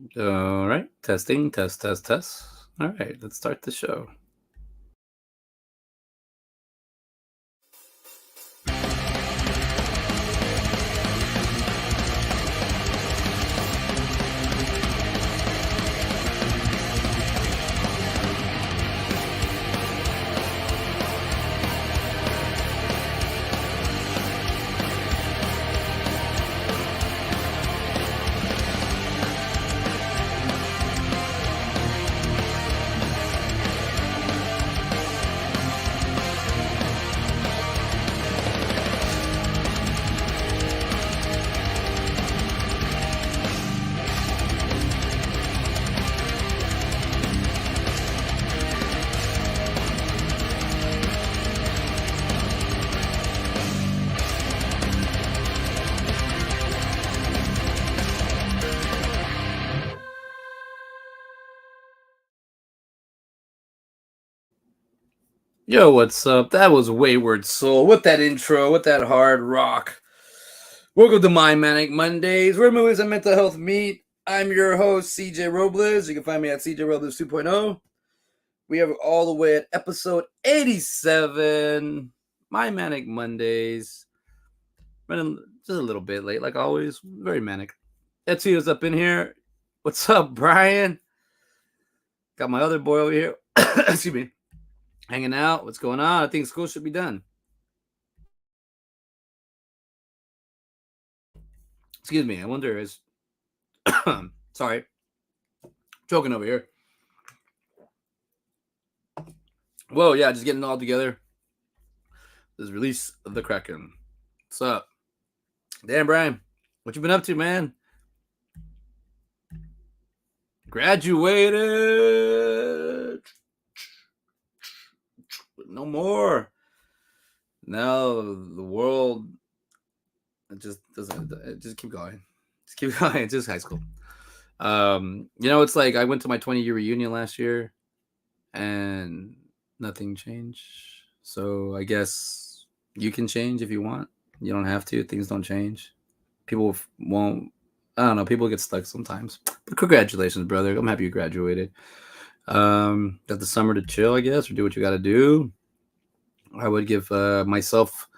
All right, testing, test, test, test. All right, let's start the show. Yo, what's up? That was Wayward Soul with that intro, with that hard rock. Welcome to My Manic Mondays, where movies and mental health meet. I'm your host, CJ Robles. You can find me at CJ Robles 2.0. We have all the way at episode 87, My Manic Mondays. Running just a little bit late, like always. Very manic. Ezio's up in here. What's up, Brian? Got my other boy over here. Excuse me. Hanging out. What's going on? I think school should be done. Excuse me. I wonder is sorry, choking over here. Whoa, yeah, just getting it all together. This release of the Kraken. What's up? Damn, Brian, what you been up to, man? Graduated. No more. Now the world it just doesn't. It just keep going. Just keep going. It's just high school. It's like I went to my 20-year reunion last year, and nothing changed. So I guess you can change if you want. You don't have to. Things don't change. People won't. I don't know. People get stuck sometimes. But congratulations, brother. I'm happy you graduated. Got the summer to chill, I guess, or do what you got to do. I would give myself,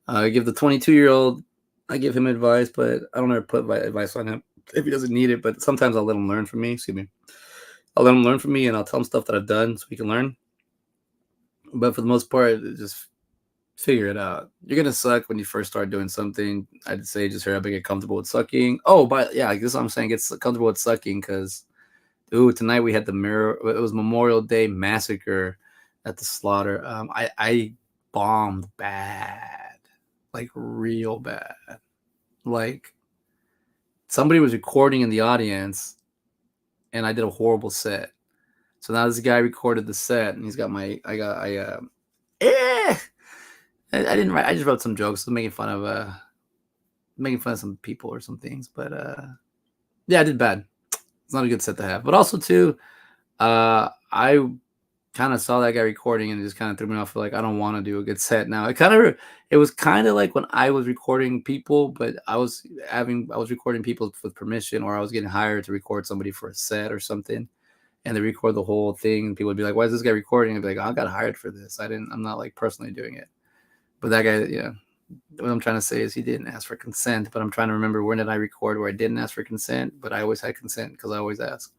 give the 22-year-old, I give him advice, but I don't ever put advice on him if he doesn't need it. But sometimes I'll let him learn from me. Excuse me. I'll let him learn from me, and I'll tell him stuff that I've done so he can learn. But for the most part, just figure it out. You're gonna suck when you first start doing something. I'd say just hurry up and get comfortable with sucking. Oh, but yeah, I guess I'm saying get comfortable with sucking because, tonight we had the mirror. It was Memorial Day massacre at the slaughter. I bombed bad, like real bad. Like somebody was recording in the audience, and I did a horrible set. So now this guy recorded the set, and he's got my. Eh! I didn't write. I just wrote some jokes, making fun of some people or some things. But yeah, I did bad. It's not a good set to have. But also too, I kind of saw that guy recording and it just kind of threw me off. Like I don't want to do a good set now. It was kind of like when I was recording people, but I was recording people with permission, or I was getting hired to record somebody for a set or something. And they record the whole thing, and people would be like, "Why is this guy recording?" I'd be like, "I got hired for this. I'm not like personally doing it." But that guy, yeah. What I'm trying to say is he didn't ask for consent. But I'm trying to remember when did I record where I didn't ask for consent, but I always had consent because I always ask.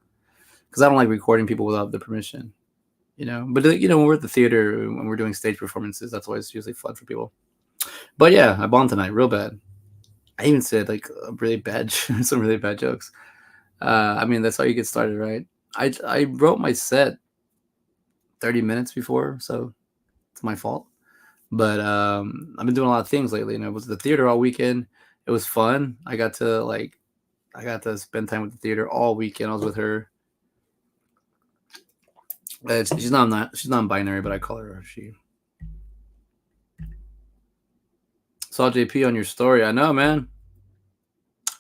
Because I don't like recording people without the permission. But when we're at the theater, when we're doing stage performances, that's always usually fun for people. But yeah, I bombed tonight real bad. I even said like some really bad jokes. I mean, that's how you get started, right? I wrote my set 30 minutes before, so it's my fault. But I've been doing a lot of things lately, and it was the theater all weekend. It was fun. I got to spend time with the theater all weekend. I was with her. She's non-binary, but I call her she. Saw JP on your story. I know, man.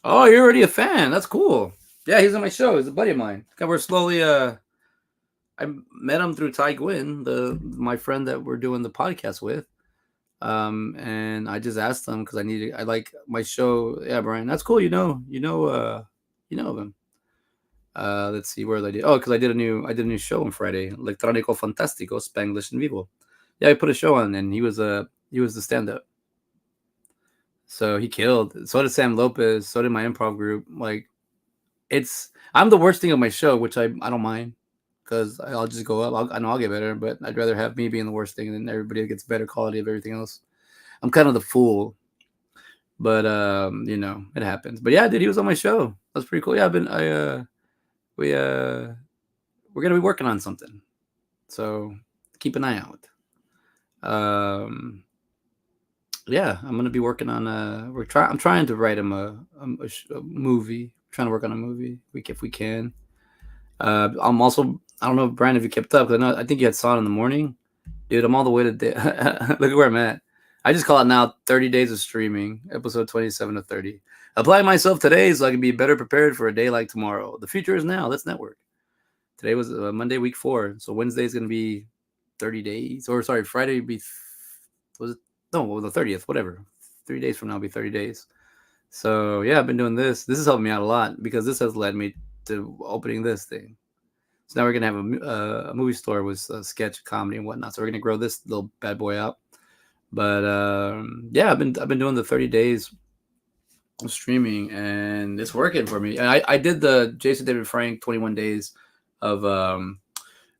Oh, you're already a fan. That's cool. Yeah, he's on my show. He's a buddy of mine. We're slowly. I met him through Ty Gwynn, my friend that we're doing the podcast with. And I just asked him because I like my show. Yeah, Brian, that's cool. You know of him. Let's see, where did I do? Oh, because I did a new show on Friday, Electronico Fantástico, Spanglish en Vivo. Yeah, I put a show on, and he was the stand up. So he killed. So did Sam Lopez. So did my improv group. Like, I'm the worst thing of my show, which I don't mind, because I'll just go up. I know I'll get better, but I'd rather have me being the worst thing than everybody that gets better quality of everything else. I'm kind of the fool, but it happens. But yeah, dude, he was on my show. That's pretty cool. Yeah, we we're gonna be working on something, so keep an eye out. Um, yeah, I'm gonna be working on I'm trying to write him a movie. Trying to work on a movie. If we can. I'm also, I don't know, Brian, if you kept up, because I think you had saw it in the morning. Dude, I'm all the way to look at where I'm at. I just call it now 30 days of streaming, episode 27 to 30. Apply myself today so I can be better prepared for a day like tomorrow. The future is now. Let's network. Today was Monday, week 4. So Wednesday is going to be 30 days. Or sorry, Friday would be, was it? No, well, the 30th, whatever. 3 days from now will be 30 days. So yeah, I've been doing this. This has helped me out a lot, because this has led me to opening this thing. So now we're gonna have a movie store with sketch comedy and whatnot. So we're gonna grow this little bad boy out. But yeah, I've been doing the 30 days of streaming, and it's working for me. And I did the Jason David Frank 21 days of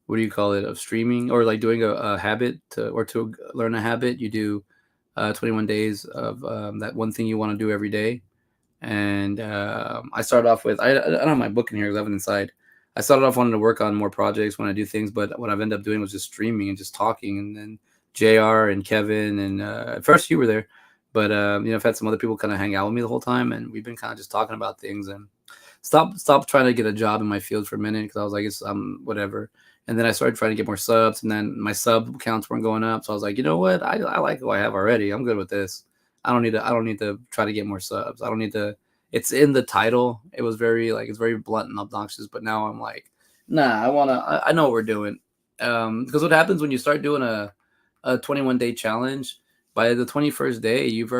what do you call it, of streaming, or like doing a habit to learn a habit. You do 21 days of that one thing you want to do every day. And I started off with, I don't have my book in here because I have it inside. I started off wanting to work on more projects when I do things, but what I've ended up doing was just streaming and just talking. And then JR and Kevin, and at first you were there, but I've had some other people kind of hang out with me the whole time, and we've been kind of just talking about things, and stop trying to get a job in my field for a minute, because I was like, it's whatever. And then I started trying to get more subs, and then my sub counts weren't going up, so I was like, you know what, I like who I have already. I'm good with this. I don't need to try to get more subs. I don't need to. It's in the title. It was very, like, it's very blunt and obnoxious, but now I'm like, nah, I know what we're doing. Because what happens when you start doing a 21 day challenge, by the 21st day, you've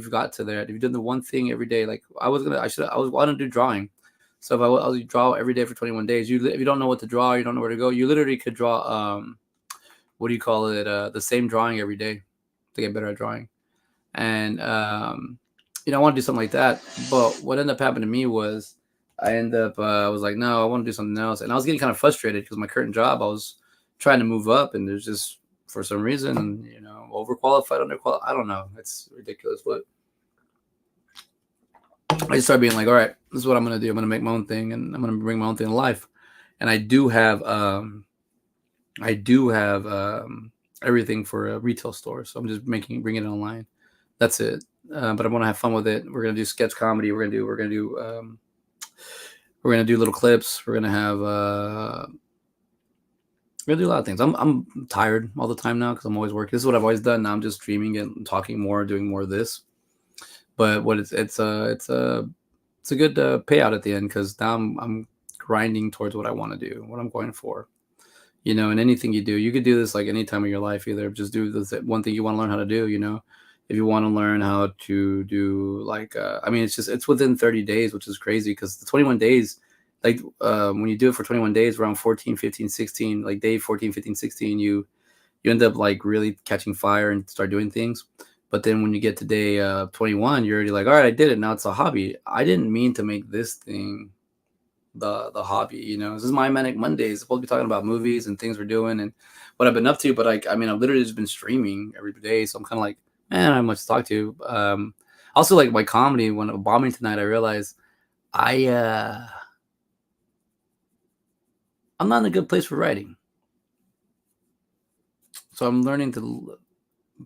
got to there. If you've done the one thing every day, like I was wanting to do drawing. So if I was draw every day for 21 days, if you don't know what to draw, you don't know where to go, you literally could draw, what do you call it, the same drawing every day to get better at drawing. And I want to do something like that. But what ended up happening to me was, I was like, no, I want to do something else, and I was getting kind of frustrated because my current job, I was trying to move up, and there's just, for some reason, overqualified, underqualified. I don't know. It's ridiculous, but I just started being like, all right, this is what I'm gonna do. I'm gonna make my own thing, and I'm gonna bring my own thing to life. And I do have everything for a retail store, so I'm just bringing it online. That's it. But I want to have fun with it. We're gonna do sketch comedy. We're gonna do little clips. We're gonna do a lot of things. I'm tired all the time now because I'm always working. This is what I've always done. Now I'm just streaming and talking more, doing more of this. But what it's a good payout at the end, because now I'm grinding towards what I want to do, what I'm going for. And anything you do, you could do this like any time of your life. Either just do this one thing you want to learn how to do. If you want to learn how to do, like, it's within 30 days, which is crazy, because the 21 days, like, when you do it for 21 days, around 14, 15, 16, like day 14, 15, 16, you end up like really catching fire and start doing things. But then when you get to day 21, you're already like, all right, I did it. Now it's a hobby. I didn't mean to make this thing the hobby. This is My Manic Mondayz. It's supposed to be talking about movies and things we're doing and what I've been up to. But like, I've literally just been streaming every day, so I'm kind of like, man, I don't have much to talk to. Also, like, my comedy, when bombing tonight, I realized I'm not in a good place for writing, so I'm learning to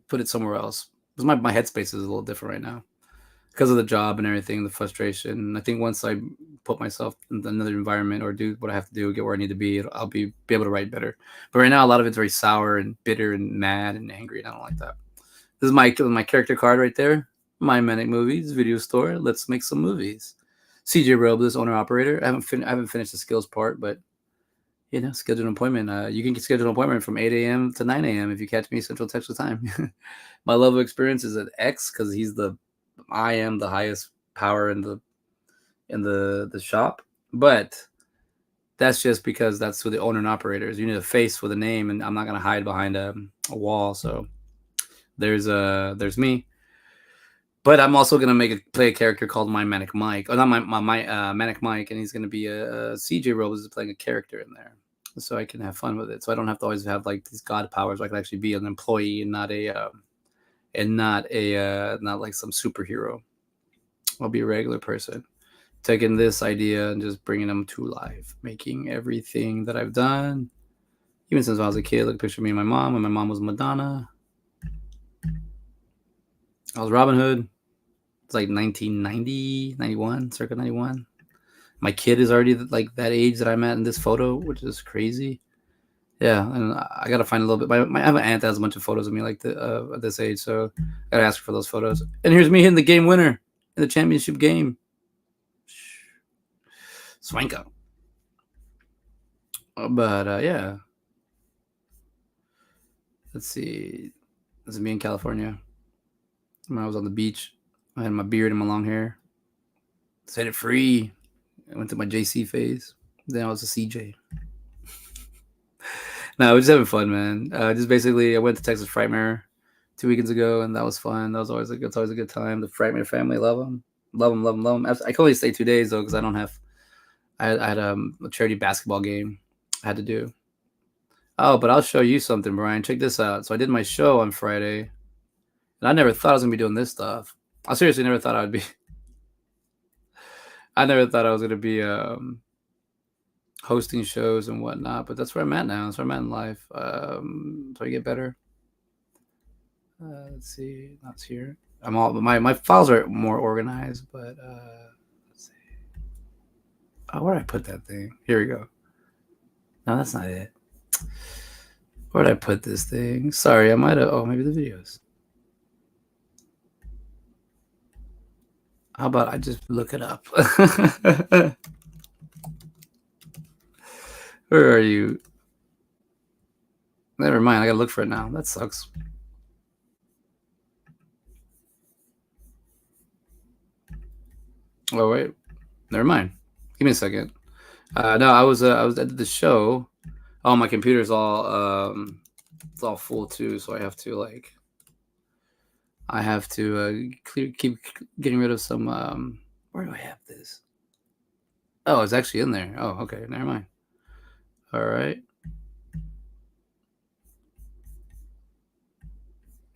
put it somewhere else, because my headspace is a little different right now, because of the job and everything, the frustration. I think once I put myself in another environment, or do what I have to do, get where I need to be, I'll be able to write better. But right now, a lot of it's very sour and bitter and mad and angry, and I don't like that. This is my character card right there. My Manic Movies video store. Let's make some movies. CJ Robles, owner operator. I haven't finished the skills part, but schedule an appointment. You can schedule an appointment from 8 a.m. to 9 a.m. if you catch me Central Texas time. My level of experience is at X, because I am the highest power in the shop. But That's just because that's who the owner and operator is. You need a face with a name, and I'm not gonna hide behind a wall. So there's me. But I'm also gonna play a character called My Manic Mike. Oh, not my Manic Mike, and he's gonna be a CJ Robles is playing a character in there, so I can have fun with it. So I don't have to always have like these god powers. I can actually be an employee and not not like some superhero. I'll be a regular person, taking this idea and just bringing them to life, making everything that I've done, even since I was a kid. Look, picture me and my mom when my mom was Madonna. I was Robin Hood. It's like 1990, 91, circa 91. My kid is already like that age that I'm at in this photo, which is crazy. Yeah, and I gotta find a little bit. I have an aunt that has a bunch of photos of me like at this age, so I gotta ask her for those photos. And here's me hitting the game winner in the championship game. Swanko. But yeah, let's see. This is me in California. When I was on the beach, I had my beard and my long hair. Set it free. I went to my JC phase. Then I was a CJ. No, I was just having fun, man. Just basically, I went to Texas Frightmare 2 weekends ago, and that was fun. That was always a good time. The Frightmare family, love them, love them, love them, love them. I can only stay 2 days though because I don't have. I had a charity basketball game I had to do. Oh, but I'll show you something, Brian. Check this out. So I did my show on Friday, and I never thought I was gonna be doing this stuff. I seriously never thought I would be. I never thought I was gonna be hosting shows and whatnot, but that's where I'm at now. That's where I'm at in life. So I get better. Let's see, that's here. I'm all my files are more organized, but let's see. Oh, where did I put that thing? Here we go. No, that's not it. Where did I put this thing? Sorry, I might have. Oh, maybe the videos. How about I just look it up? Where are you? Never mind. I gotta look for it now. That sucks. Oh wait, never mind. Give me a second. No, I was at the show. Oh, my computer's all it's all full too, so I have to keep getting rid of some. Where do I have this? Oh, it's actually in there. Oh, okay, never mind. All right.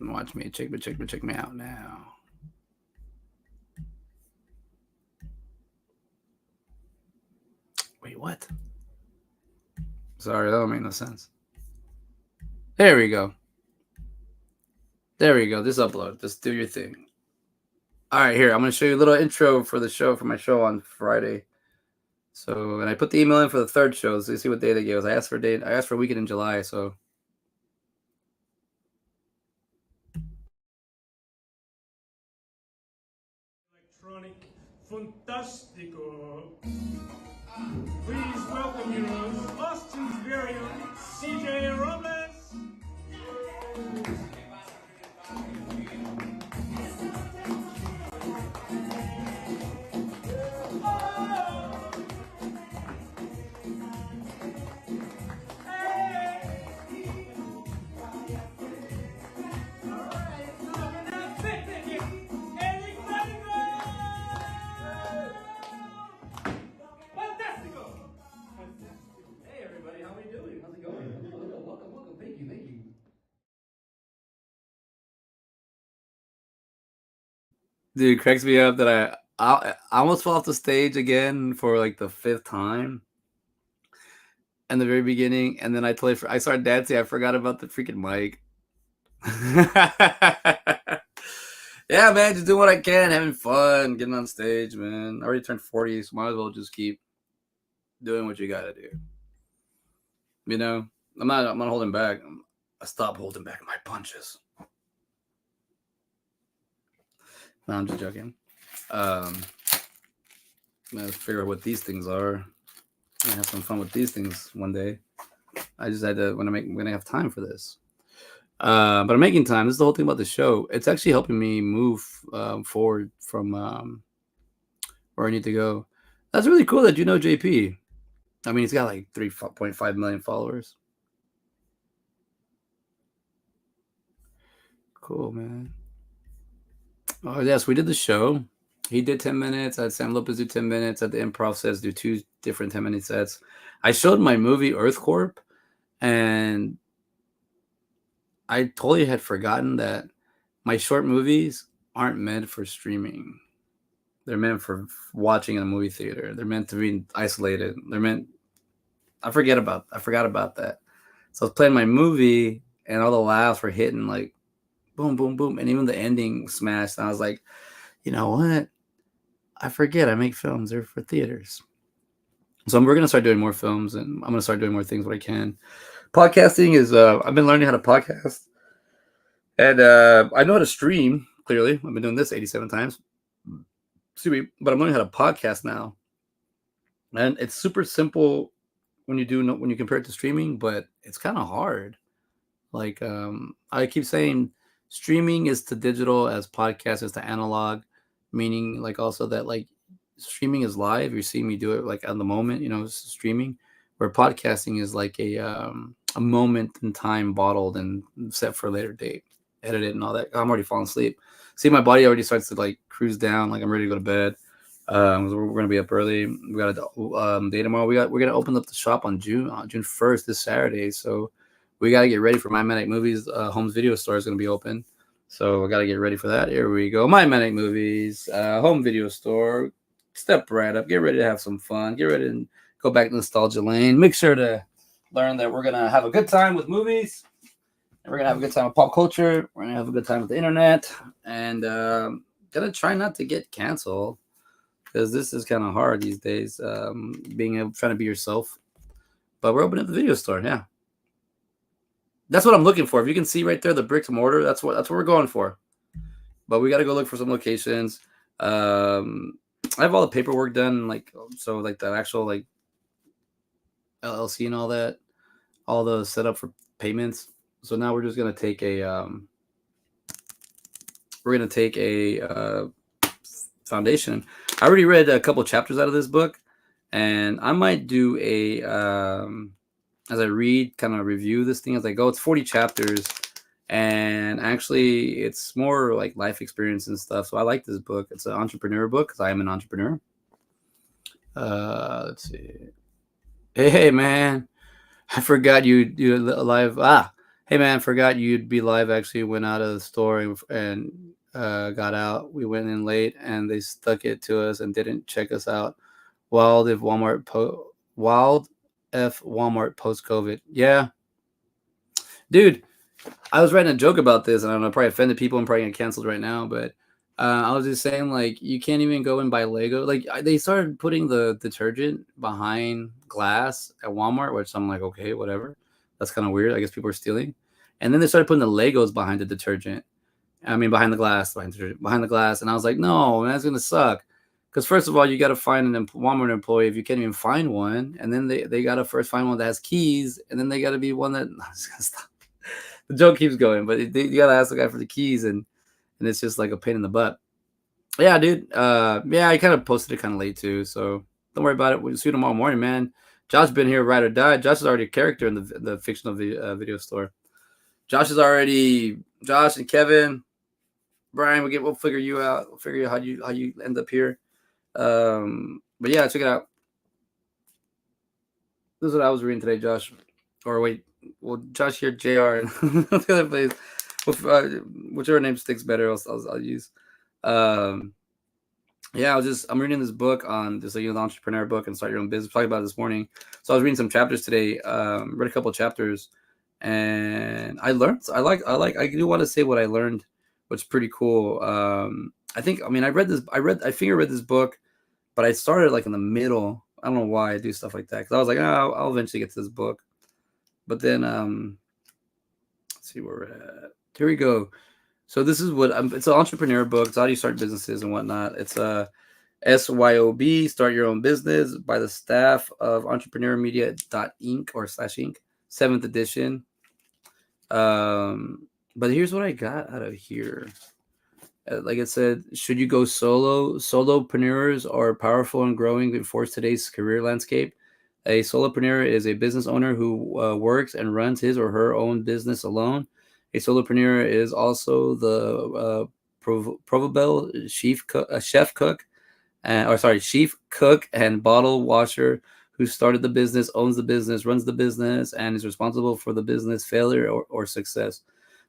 Watch me check me out now. Wait, what? Sorry, that don't make no sense. There we go. There we go. Just upload. Just do your thing. All right, here. I'm going to show you a little intro for the show, for my show on Friday. So, and I put the email in for the third show, so you see what day they gave us. I asked for a date. I asked for a weekend in July, so. Electronic Fantastico. Please welcome your Austin's very own CJ Robles. Dude, it cracks me up that I almost fell off the stage again for like the fifth time in the very beginning, and then I started dancing. I forgot about the freaking mic. Yeah, man, just doing what I can, having fun, getting on stage, man. I already turned 40, so might as well just keep doing what you gotta do. You know, I'm not holding back. I stop holding back my punches. No, I'm just joking. Let's figure out what these things are. I have some fun with these things one day. I just had to when I have time for this. But I'm making time. This is the whole thing about the show. It's actually helping me move forward from where I need to go. That's really cool that you know JP. I mean, he's got like 3.5 million followers. Cool, man. Oh yes, we did the show. He did 10 minutes. I had Sam Lopez do 10 minutes. At the improv sets, do 2 different 10-minute sets. I showed my movie Earth Corp, and I totally had forgotten that my short movies aren't meant for streaming. They're meant for watching in a movie theater. They're meant to be isolated. They're meant. I forgot about that. So I was playing my movie, and all the laughs were hitting like boom, boom, boom, and even the ending smashed. And I was like, you know what? I forget I make films. They're for theaters. So we're gonna start doing more films, and I'm gonna start doing more things when I can. Podcasting is. I've been learning how to podcast, and I know how to stream. Clearly, I've been doing this 87 times. Excuse me, but I'm learning how to podcast now, and it's super simple when you compare it to streaming, but it's kind of hard. Like I keep saying, streaming is to digital as podcast is to analog, meaning like also that like streaming is live. You see me do it like on the moment, streaming. Where podcasting is like a moment in time bottled and set for a later date, edited and all that. I'm already falling asleep. See, my body already starts to like cruise down, like I'm ready to go to bed. We're gonna be up early. We got a day tomorrow. We're gonna open up the shop on June 1st, this Saturday. So we got to get ready for My Manic Movies. Home's video store is going to be open. So I got to get ready for that. Here we go. My Manic Movies, home video store. Step right up. Get ready to have some fun. Get ready to go back to nostalgia lane. Make sure to learn that we're going to have a good time with movies. And we're going to have a good time with pop culture. We're going to have a good time with the internet. And going to try not to get canceled, because this is kind of hard these days, trying to be yourself. But we're opening up the video store, yeah. That's what I'm looking for. If you can see right there, the bricks and mortar, that's what we're going for. But we got to go look for some locations. I have all the paperwork done, like the actual like LLC and all that, all the setup for payments. So now we're just gonna take a foundation. I already read a couple chapters out of this book, and I might do as I read, kind of review this thing as I go. It's 40 chapters, and actually it's more like life experience and stuff. So I like this book. It's an entrepreneur book because I am an entrepreneur. Let's see. Hey man, I forgot you live. Hey man, forgot you'd be live. Actually went out of the store and got out. We went in late and they stuck it to us and didn't check us out. Wild if Walmart post COVID. Yeah, dude, I was writing a joke about this, and I don't know, probably offended people and probably get canceled right now. But I was just saying, like, you can't even go and buy Lego. Like, they started putting the detergent behind glass at Walmart, which I'm like, okay, whatever. That's kind of weird. I guess people are stealing. And then they started putting the Legos behind the detergent. I mean, behind the glass, behind the glass. And I was like, no, man, that's gonna suck. Because first of all, you got to find an Walmart employee if you can't even find one, and then they got to first find one that has keys, and then they got to be one that. No, I'm just gonna stop. The joke keeps going, but you got to ask the guy for the keys, and it's just like a pain in the butt. Yeah, dude. Yeah, I kind of posted it kind of late too, so don't worry about it. We'll see you tomorrow morning, man. Josh's been here, ride or die. Josh is already a character in the fictional video store. Josh and Kevin, Brian. We'll figure you out. We'll figure out how you end up here. But yeah, check it out. This is what I was reading today, Josh. Or wait, well, Josh here, JR, and the other place. Whichever name sticks better, I'll use. Yeah, I'm reading this book on just the entrepreneur book and start your own business. Talking about it this morning. So I was reading some chapters today. Read a couple of chapters, and I learned. I do want to say what I learned, which is pretty cool. I read this book, but I started like in the middle. I don't know why I do stuff like that, because I was like, oh, I'll eventually get to this book. But then, let's see where we're at. Here we go. So this is it's an entrepreneur book. It's how do you start businesses and whatnot. It's SYOB, Start Your Own Business, by the staff of entrepreneurmedia.inc or /inc, 7th edition. But here's what I got out of here. Like it said, should you go solo? Solopreneurs are powerful and growing and force today's career landscape. A solopreneur is a business owner who works and runs his or her own business alone. A solopreneur is also the proverbial chef cook, chief cook and bottle washer who started the business, owns the business, runs the business, and is responsible for the business failure or success.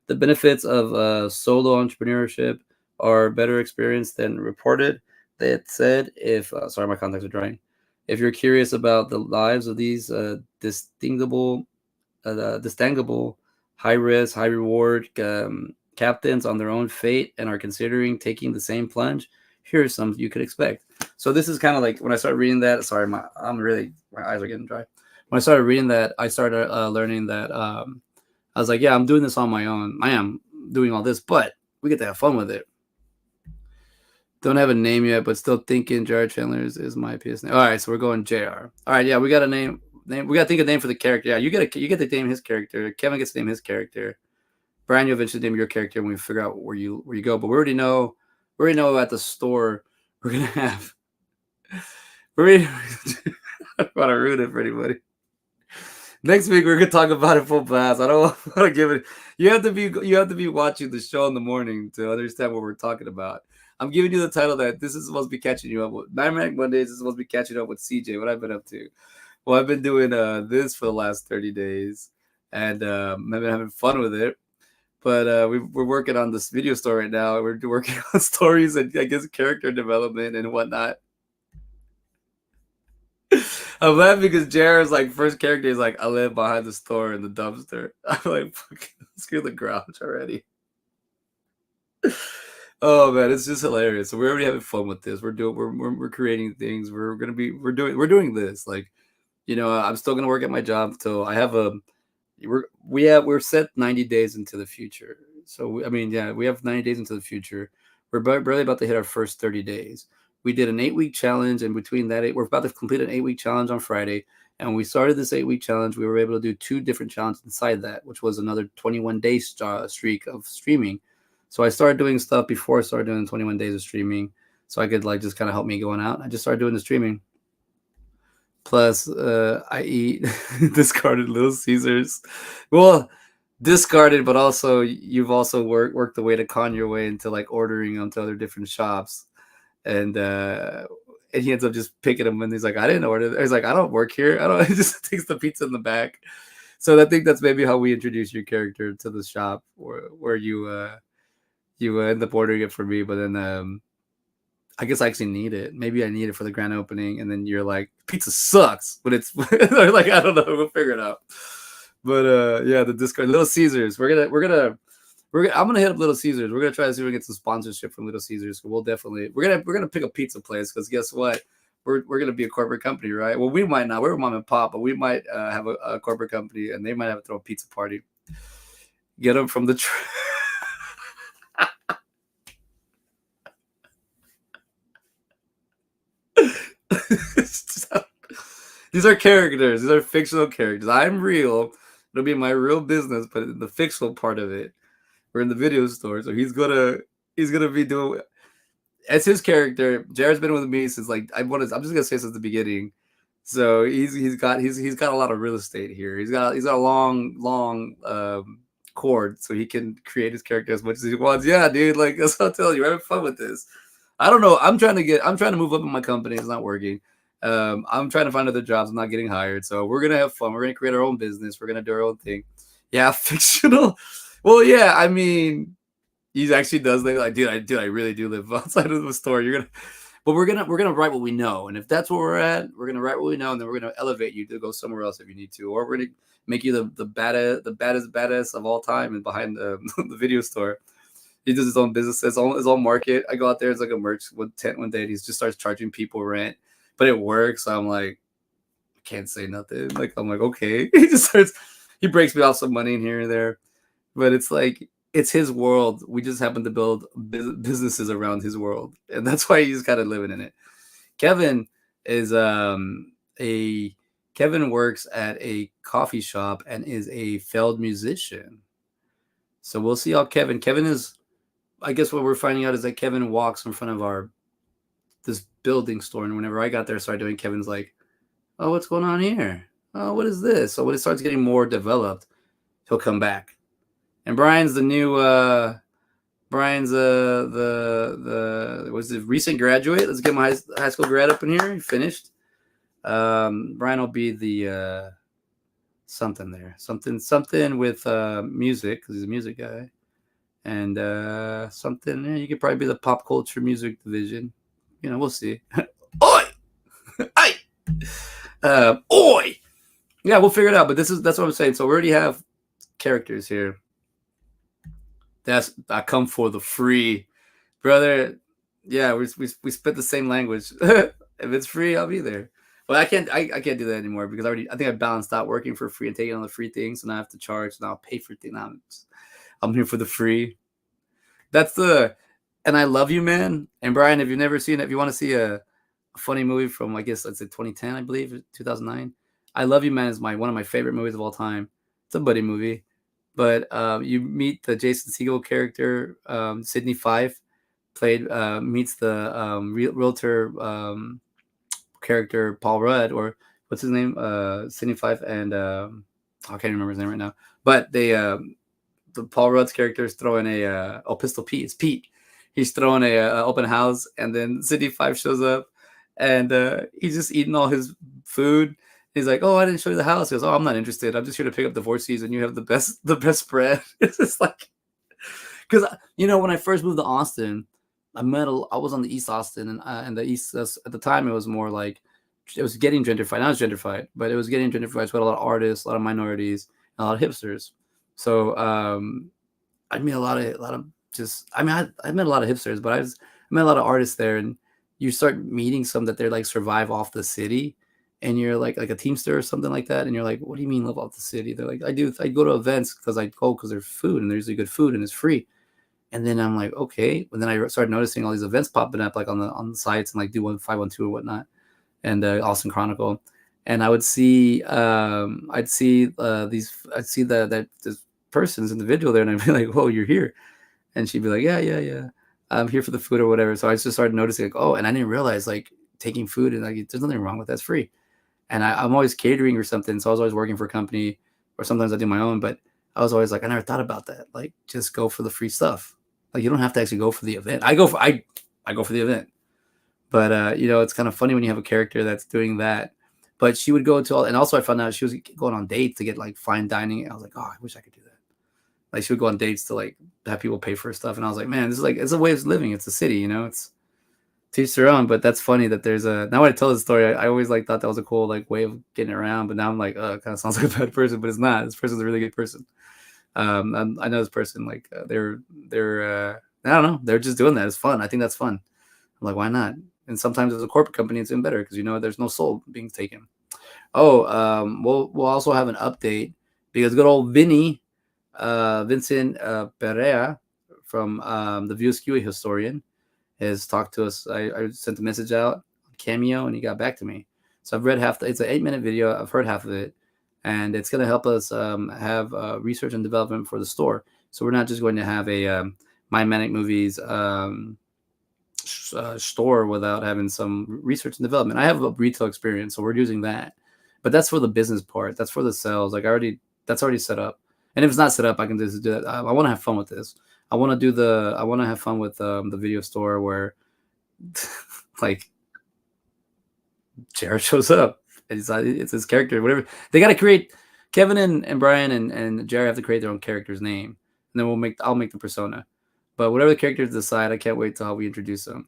The benefits of solo entrepreneurship are better experienced than reported. That said, if sorry, my contacts are drying. If you're curious about the lives of these distinguishable, high risk, high reward captains on their own fate and are considering taking the same plunge, here's some you could expect. So this is kind of like when I started reading that. Sorry, my eyes are getting dry. When I started reading that, I started learning that I was like, yeah, I'm doing this on my own. I am doing all this, but we get to have fun with it. Don't have a name yet, but still thinking Jared Chandler is my PS name. All right, so we're going JR. All right, yeah, we got a name. We got to think of a name for the character. Yeah, you get to name his character. Kevin gets to name his character. Brian, you eventually name your character when we figure out where you go. But we already know at the store we're gonna have. We're ready. I don't want to ruin it for anybody. Next week we're gonna talk about it full blast. I don't want to give it. You have to be watching the show in the morning to understand what we're talking about. I'm giving you the title that this is supposed to be catching you up with. My Manic Mondayz is supposed to be catching up with CJ. What I've been up to. Well, I've been doing this for the last 30 days, and I've been having fun with it. But we're working on this video store right now. We're working on stories and I guess character development and whatnot. I'm laughing because Jared's like first character is like, I live behind the store in the dumpster. I'm like, fucking screw the grouch already. Oh man, it's just hilarious. So we're already having fun with this. We're creating things. We're doing this. Like, I'm still gonna work at my job till I have a we're set 90 days into the future. So I mean, yeah, we have 90 days into the future. We're barely about to hit our first 30 days. We did an 8-week challenge, and between that, we're about to complete an 8-week challenge on Friday. And when we started this 8-week challenge, we were able to do 2 different challenges inside that, which was another 21-day streak of streaming. So I started doing stuff before I started doing 21 days of streaming, so I could like just kind of help me going out. I just started doing the streaming. Plus, I eat discarded Little Caesars. Well, discarded, but also you've also worked the way to con your way into like ordering them to other different shops, and he ends up just picking them. And he's like, I didn't order. He's like, I don't work here. I don't. He just takes the pizza in the back. So I think that's maybe how we introduce your character to the shop, where you end up ordering it for me, but then I guess I actually need it. Maybe I need it for the grand opening, and then you're like, pizza sucks, but it's like I don't know. We'll figure it out. But yeah, the Discord, Little Caesars. I'm gonna hit up Little Caesars. We're gonna try to see if we can get some sponsorship from Little Caesars. We'll definitely we're gonna pick a pizza place because guess what? We're gonna be a corporate company, right? Well, we might not. We're mom and pop, but we might have a corporate company, and they might have to throw a pizza party. Get them from the. These are characters. These are fictional characters. I'm real. It'll be my real business, but in the fictional part of it, we're in the video store. So he's gonna be doing as his character. Jared's been with me since like I'm just gonna say since the beginning. So he's got a lot of real estate here. He's got a long cord, so he can create his character as much as he wants. Yeah, dude. Like that's what I'm telling you. We're having fun with this. I don't know. I'm trying to move up in my company. It's not working. I'm trying to find other jobs. I'm not getting hired. So we're gonna have fun. We're gonna create our own business. We're gonna do our own thing. Yeah, fictional. Well, yeah. I mean, he actually does live like, I really do live outside of the store. But we're gonna write what we know, and if that's where we're at, we're gonna write what we know, and then we're gonna elevate you to go somewhere else if you need to, or we're gonna make you the baddest badass of all time and behind the the video store. He does his own business, his own market. I go out there, it's like a merch tent one day, and he just starts charging people rent, but it works. So I'm like, I can't say nothing. Like I'm like, okay. He breaks me off some money in here and there, but it's like it's his world. We just happen to build businesses around his world, and that's why he's kind of living in it. Kevin is Kevin works at a coffee shop and is a failed musician. So we'll see how Kevin is. I guess what we're finding out is that Kevin walks in front of this building store, and whenever I got there, started doing, Kevin's like, Oh, what's going on here? Oh, what is this? So when it starts getting more developed, he'll come back. And Brian's the new Brian's the was the recent graduate. Let's get my high school grad up in here. He finished. Brian will be the something there, something with music because he's a music guy, and something. You could probably be the pop culture music division. You know, we'll see. Oi, I, oi. Yeah, we'll figure it out. But that's what I'm saying. So we already have characters here. That's I come for the free, brother. Yeah, we spit the same language. If it's free, I'll be there. Well, I can't do that anymore because I think I balanced out working for free and taking on the free things, and now I have to charge. Now I'll pay for things. Now I'm here for the free. That's the, and I love you, man. And Brian, if you've never seen it, if you want to see a funny movie from I guess let's say 2010, I believe 2009. I Love You, Man is my one of my favorite movies of all time. It's a buddy movie, but you meet the Jason Segel character, Sydney Fife, played meets the realtor character Paul Rudd, or what's his name, Sydney Fife, and I can't remember his name right now. But they the Paul Rudd's character is throwing a Pistol Pete. It's Pete. He's throwing a open house, and then Sydney Fife shows up, and he's just eating all his food. He's like, "Oh, I didn't show you the house." He goes, "Oh, I'm not interested. I'm just here to pick up divorcees, and you have the best spread." It's just like, because when I first moved to Austin, I was on the East Austin, and the East at the time it was more like it was getting gentrified. Now it's gentrified, but it was getting gentrified. So we had a lot of artists, a lot of minorities, a lot of hipsters. So I met a lot of just. I mean, I met a lot of hipsters, but I met a lot of artists there, and you start meeting some that they're like survive off the city, and you're like a Teamster or something like that, and you're like, what do you mean live off the city? They're like, I do. I go to events because there's food and there's usually good food and it's free. And then I'm like, okay. And then I started noticing all these events popping up like on the sites and like do 1512 or whatnot, and Austin Chronicle. And I would see I'd see that this person's individual there, and I'd be like, whoa, you're here. And she'd be like, yeah, I'm here for the food or whatever. So I just started noticing like, oh, and I didn't realize like taking food and like there's nothing wrong with that's free. And I'm always catering or something, so I was always working for a company, or sometimes I do my own. But I was always like, I never thought about that. Like, just go for the free stuff. Like, you don't have to actually go for the event. I go for the event. But it's kind of funny when you have a character that's doing that. But she would go to all, and also I found out she was going on dates to get like fine dining. I was like, oh, I wish I could do that. Like, she would go on dates to like have people pay for stuff, and I was like, man, this is like, it's a way of living. It's a city, it's teach their own. But that's funny that there's a, now when I tell the story, I always like thought that was a cool like way of getting around. But now I'm like, oh, it kind of sounds like a bad person, but it's not. This person's a really good person. I know this person like they're I don't know, they're just doing that. It's fun. I think that's fun. I'm like, why not? And sometimes as a corporate company, it's even better because there's no soul being taken. Oh, we'll also have an update because good old Vincent Perea from the View Askew historian has talked to us. I sent a message out on Cameo, and he got back to me. So I've read it's an 8-minute video. I've heard half of it, and it's going to help us have research and development for the store. So we're not just going to have a My Manic Movies store without having some research and development. I have a retail experience, so we're using that. But that's for the business part. That's for the sales. Like that's already set up. And if it's not set up, I can just do that. I want to have fun with this. I want to have fun with the video store where like Jared shows up. It's his character, whatever. They got to create. Kevin and Brian and Jared have to create their own character's name, and then I'll make the persona. But whatever the characters decide, I can't wait till how we introduce them.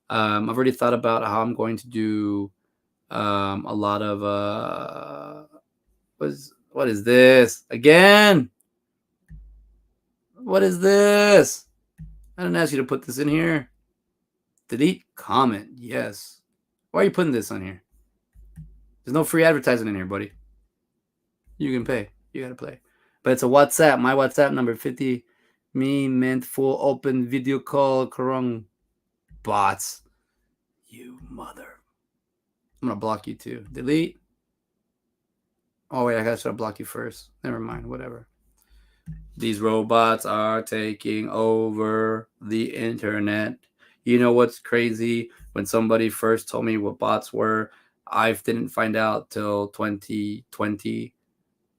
I've already thought about how I'm going to do a lot of what is this again? What is this? I didn't ask you to put this in here. Delete comment. Yes. Why are you putting this on here? There's no free advertising in here, buddy. You can pay. You gotta play. But it's a WhatsApp. My WhatsApp number 50. Me meant full open video call. Karong bots. You mother. I'm gonna block you too. Delete. Oh wait, I should block you first. Never mind. Whatever. These robots are taking over the internet. You know what's crazy? When somebody first told me what bots were, I didn't find out till 2020,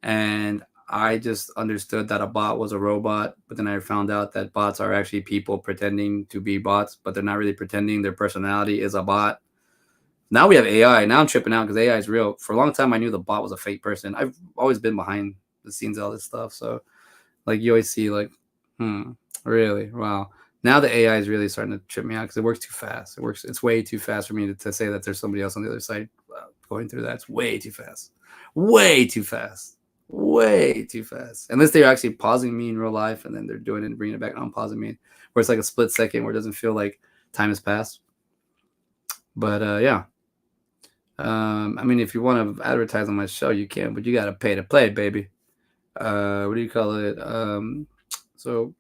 and I just understood that a bot was a robot. But then I found out that bots are actually people pretending to be bots, but they're not really pretending. Their personality is a bot. Now we have AI. Now I'm tripping out because AI is real. For a long time, I knew the bot was a fake person. I've always been behind the scenes of all this stuff. So, like, you always see, like, hmm, really? Wow. Now the AI is really starting to trip me out because it works too fast. It's way too fast for me to say that there's somebody else on the other side going through that. It's way too fast. Way too fast. Way too fast. Unless they're actually pausing me in real life and then they're doing it and bringing it back on pausing me, where it's like a split second where it doesn't feel like time has passed. But yeah. I mean, if you want to advertise on my show, you can, but you got to pay to play, baby. What do you call it? So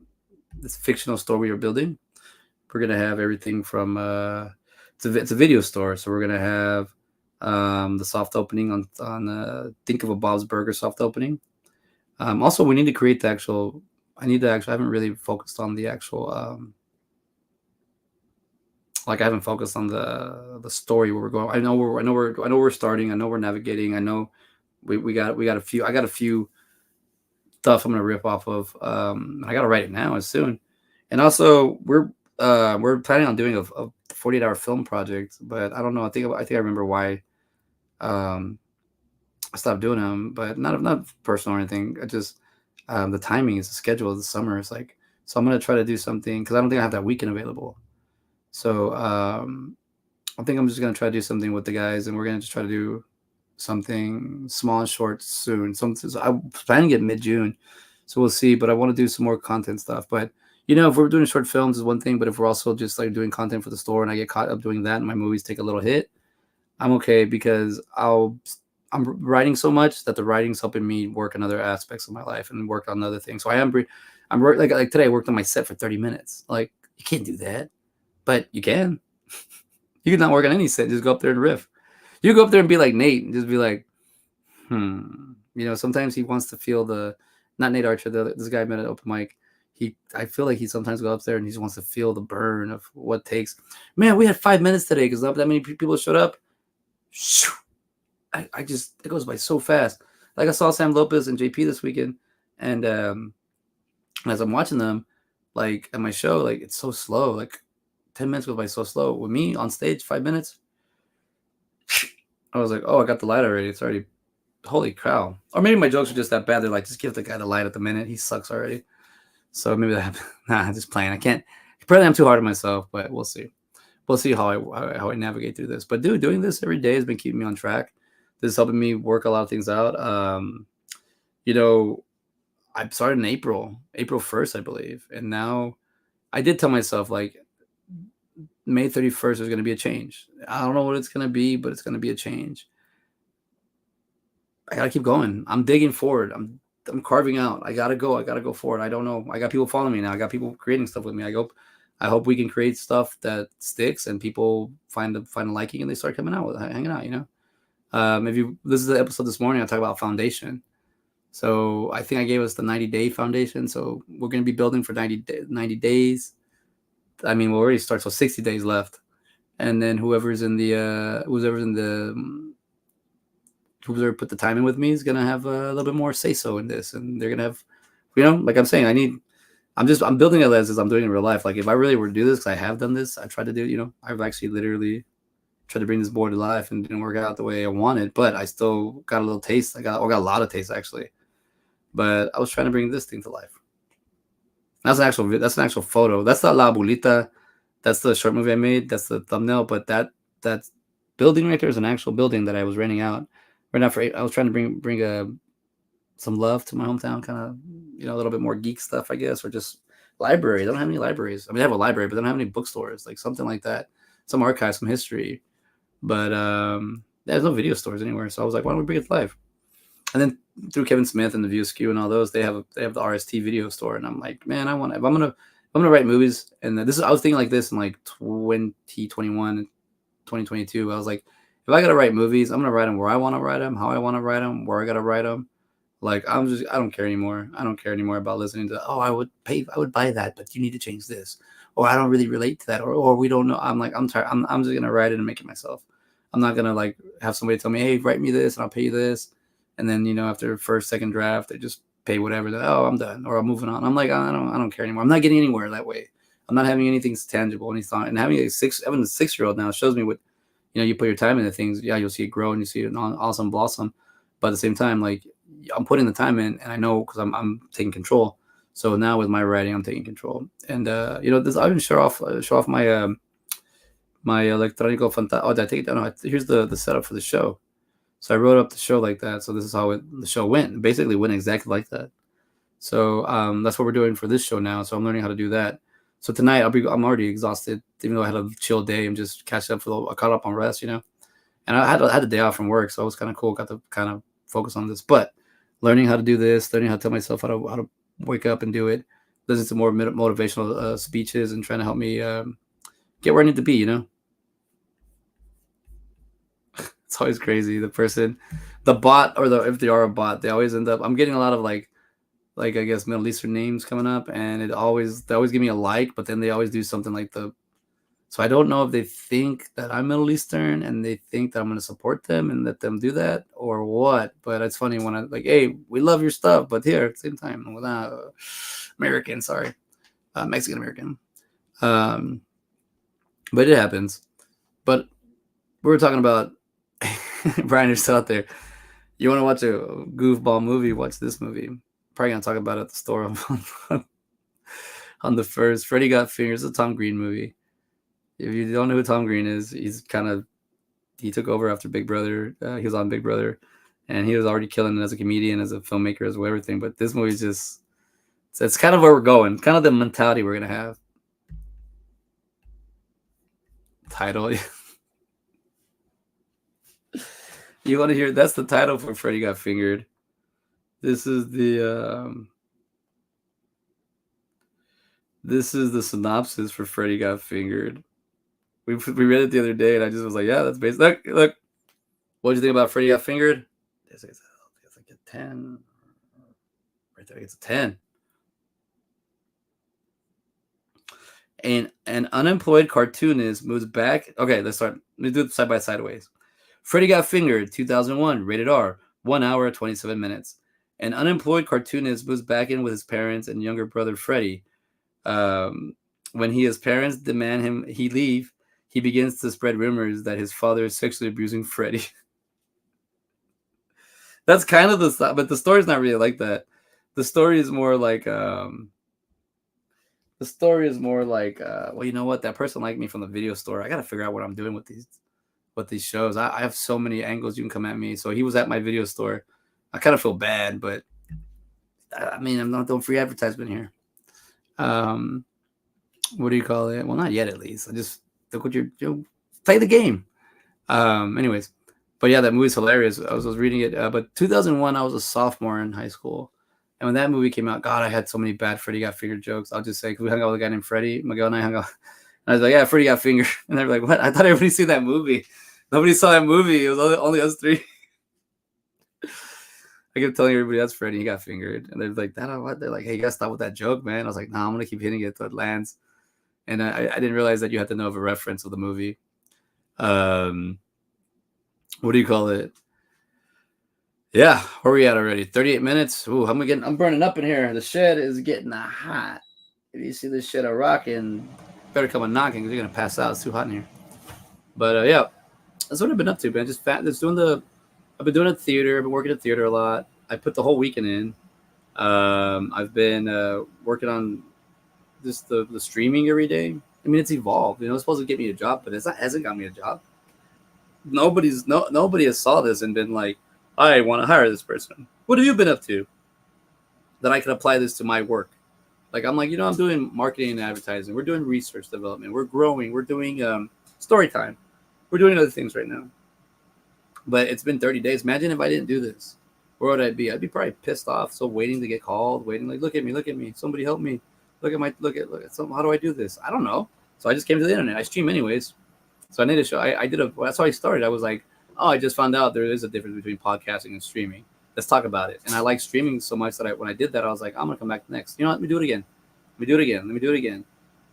this fictional store we are building, we're gonna have everything from it's a video store, so we're gonna have the soft opening on think of a Bob's Burger soft opening. Also, we need to create the actual. I haven't really focused on the actual like I haven't focused on the story where we're going. I know we're starting. I know we're navigating. I know we got a few. I got a few stuff I'm gonna rip off of. I gotta write it now as soon. And also we're planning on doing a 48-hour film project, but I don't know. I think I remember why um I stopped doing them, but not personal or anything. I just the timing is the schedule of the summer. It's like so I'm gonna try to do something because I don't think I have that weekend available. So I think I'm just gonna try to do something with the guys, and we're gonna just try to do something small and short soon. So I'm planning to get mid-June, so we'll see. But I want to do some more content stuff. But if we're doing short films is one thing, but if we're also just like doing content for the store, and I get caught up doing that, and my movies take a little hit, I'm okay because I'm writing so much that the writing's helping me work on other aspects of my life and work on other things. So I'm like today I worked on my set for 30 minutes. Like you can't do that, but you can. You can not work on any set. Just go up there and riff. You go up there and be like Nate and just be like, sometimes he wants to feel not Nate Archer, this guy I met at open mic. I feel like he sometimes go up there and he just wants to feel the burn of what takes. Man, we had 5 minutes today because not that many people showed up. It goes by so fast. Like I saw Sam Lopez and JP this weekend, and as I'm watching them, like at my show, like it's so slow. Like 10 minutes goes by so slow. With me on stage, 5 minutes. I was like, oh, I got the light already. It's already, holy cow. Or maybe my jokes are just that bad. They're like, just give the guy the light at the minute. He sucks already. So maybe that happened. Nah, I'm just playing. I can't. Probably I'm too hard on myself, but we'll see. We'll see how I navigate through this. But dude, doing this every day has been keeping me on track. This is helping me work a lot of things out. I started in April 1st, I believe, and now I did tell myself like May 31st is going to be a change. I don't know what it's going to be, but it's going to be a change. I got to keep going. I'm digging forward. I'm carving out. I got to go. I got to go forward. I don't know. I got people following me now. I got people creating stuff with me. I hope we can create stuff that sticks and people find a liking and they start coming out with hanging out, this is the episode this morning, I talk about foundation. So I think I gave us the 90-day foundation. So we're going to be building for 90 days. I mean, we'll already start. So 60 days left. And then whoever put the time in with me is going to have a little bit more say so in this. And they're going to have, like I'm saying, I'm building it as I'm doing in real life. Like if I really were to do this, because I have done this, I tried to do, I've actually literally tried to bring this board to life and didn't work out the way I wanted, but I still got a little taste. I got a lot of taste actually, but I was trying to bring this thing to life. That's an actual photo. That's not La Abuelita. That's the short movie I made. That's the thumbnail, but that building right there is an actual building that I was renting out. I was trying to bring some love to my hometown, kind of, a little bit more geek stuff, I guess, or just library. They don't have any libraries. I mean, they have a library, but they don't have any bookstores, like something like that. Some archives, some history. But there's no video stores anywhere. So I was like, why don't we bring it to life? And then through Kevin Smith and the View Skew and all those, they have the RST video store. And I'm like, man, if I'm gonna write movies, and I was thinking like this in like 2021, 2022. I was like, if I gotta write movies, I'm gonna write them where I want to write them, how I want to write them, where I gotta write them. Like I don't care anymore. I don't care anymore about listening to, I would buy that, but you need to change this, or I don't really relate to that, or we don't know. I'm like, I'm tired. I'm just gonna write it and make it myself. I'm not gonna like have somebody tell me, hey, write me this and I'll pay you this, and then after first second draft they just pay whatever. Oh, I'm done, or I'm moving on. I'm like, I don't care anymore. I'm not getting anywhere that way. I'm not having anything tangible, any thought. And having having a 6-year-old now shows me what you put your time into things. Yeah, you'll see it grow and you see it awesome blossom. But at the same time, like I'm putting the time in, and I know because I'm taking control. So now with my writing, I'm taking control. And this I even show off my electronico fanta. Oh, did I take it down? No, here's the setup for the show. So I wrote up the show like that. So this is how the show went. It basically went exactly like that. So that's what we're doing for this show now. So I'm learning how to do that. So tonight I'm already exhausted, even though I had a chill day. I'm just catching up I caught up on rest, And I had a day off from work, so it was kind of cool. Got to kind of focus on this, but learning how to do this, learning how to tell myself how to wake up and do it, listening to more motivational speeches, and trying to help me get where I need to be. It's always crazy. The bot, or if they are a bot, they always end up. I'm getting a lot of like I guess Middle Eastern names coming up, and they always give me a like, but then they always do something like So I don't know if they think that I'm Middle Eastern and they think that I'm going to support them and let them do that or what. But it's funny when I like, hey, we love your stuff, but here at the same time, American, sorry, Mexican American. But it happens. But we were talking about Brian, you're still out there. You want to watch a goofball movie? Watch this movie. Probably gonna talk about it at the store on the first. Freddy Got Fingers, a Tom Green movie. If you don't know who Tom Green is, he took over after Big Brother. He was on Big Brother, and he was already killing it as a comedian, as a filmmaker, as well, everything. But this movie is just, it's kind of where we're going, kind of the mentality we're gonna have. Title. You want to hear? That's the title for Freddy Got Fingered. This is the synopsis for Freddy Got Fingered. We read it the other day, and I just was like, yeah, that's based. Look. What did you think about Freddy Got Fingered? It's like a 10. Right there, it's a 10. An unemployed cartoonist moves back. Okay, let's start. Let me do it side by side ways. Freddy Got Fingered, 2001, rated R, 1 hour, 27 minutes. An unemployed cartoonist moves back in with his parents and younger brother Freddy. When his parents demand he leave, he begins to spread rumors that his father is sexually abusing Freddy. That's kind of but the story's not really like that. The story is more like, well, you know what? That person liked me from the video store. I got to figure out what I'm doing with these shows. I have so many angles you can come at me. So he was at my video store. I kind of feel bad, but I mean, I'm not doing free advertisement here. What do you call it? Well, not yet, at least. I just look what you play the game. Anyways, but yeah, that movie's hilarious. I was reading it, but 2001, I was a sophomore in high school, and when that movie came out, God, I had so many bad Freddy Got Fingered jokes. I'll just say, because we hung out with a guy named Freddy. Miguel and I hung out, and I was like, yeah, Freddy Got Fingered, and they were like, what? I thought everybody seen that movie. Nobody saw that movie. It was only us three. I kept telling everybody that's Freddy, he got fingered, and they're like, "That what?" They're like, "Hey, you gotta stop with that joke, man." I was like, "Nah, I'm gonna keep hitting it till it lands." And I didn't realize that you had to know of a reference of the movie. What do you call it? Yeah, where are we at already? 38 minutes. Ooh, I'm burning up in here. The shed is getting hot. If you see this shed a rocking, better come a knocking because you're gonna pass out. It's too hot in here. But yeah, that's what I've been up to, man. Just I've been doing a theater. I've been working at theater a lot. I put the whole weekend in. I've been working on just the streaming every day. I mean, it's evolved. It's supposed to get me a job, but it hasn't got me a job. Nobody has saw this and been like, I want to hire this person. What have you been up to that I can apply this to my work? Like, I'm like, I'm doing marketing and advertising. We're doing research development. We're growing. We're doing story time. We're doing other things right now. But it's been 30 days. Imagine if I didn't do this. Where would I be? I'd be probably pissed off. So waiting to get called, waiting like, look at me. Somebody help me. Look at something. How do I do this? I don't know. So I just came to the internet. I stream anyways. So I need a show. That's how I started. I was like, oh, I just found out there is a difference between podcasting and streaming. Let's talk about it. And I like streaming so much that when I did that, I was like, I'm going to come back next. You know what? Let me do it again.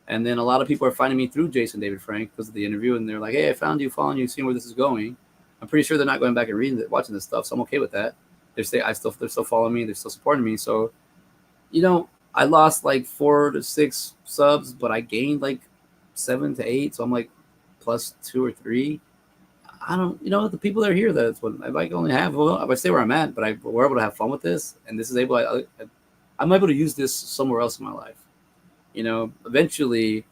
And then a lot of people are finding me through Jason David Frank because of the interview, and they're like, "Hey, I found you, following you, seeing where this is going." I'm pretty sure they're not going back and reading, watching this stuff, so I'm okay with that. They're still following me, they're still supporting me. So, you know, I lost like 4 to 6 subs, but I gained like 7 to 8, so I'm like plus 2 or 3. I don't, the people that are here, that's what if I only have, well, if I stay where I'm at, but we're able to have fun with this, and this is able, I'm able to use this somewhere else in my life. Eventually